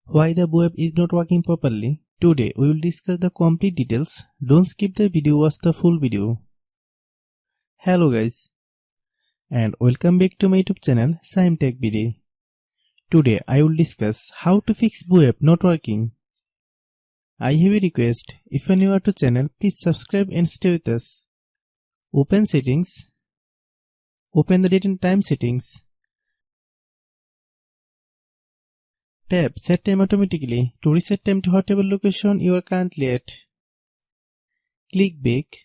Why the web is not working properly? Today we will discuss the complete details. Don't skip the video, watch the full video. Hello guys, and welcome back to my YouTube channel Shaem Tech Video. Today I will discuss how to fix web not working. I have a request. If you are new to channel, please subscribe and stay with us. Open settings. Open the date and time settings. Tap Set Time Automatically to reset time to whatever location you are currently at. Click Back.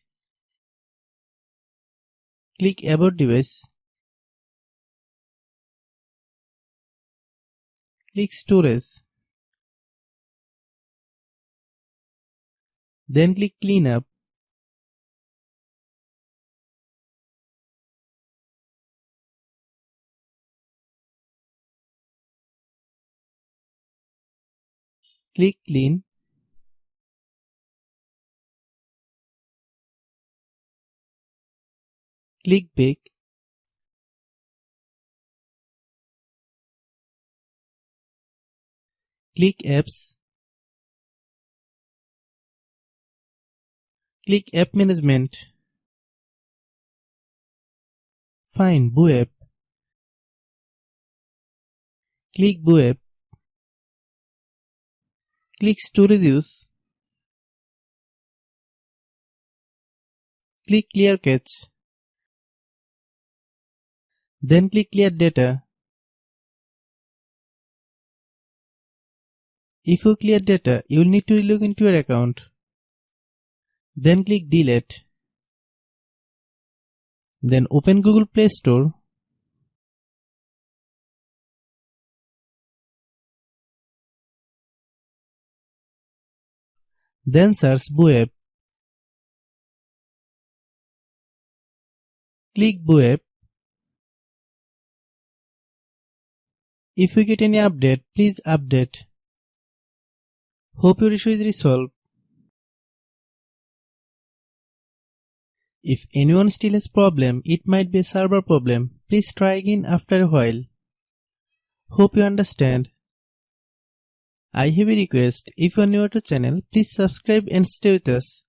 Click About Device. Click Storage. Then click Cleanup. Click Clean. Click Back. Click Apps. Click App Management. Find web. Click web. Click Storage Use. Click Clear Cache. Then click Clear Data. If you clear data, you will need to log into your account. Then click Delete. Then open Google Play Store. Then search web. Click web. If you get any update, please update. Hope your issue is resolved. If anyone still has problem, it might be a server problem. Please try again after a while. Hope you understand. I have a request. If you are new to channel, please subscribe and stay with us.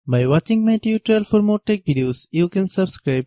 By watching my tutorial for more tech videos, you can subscribe.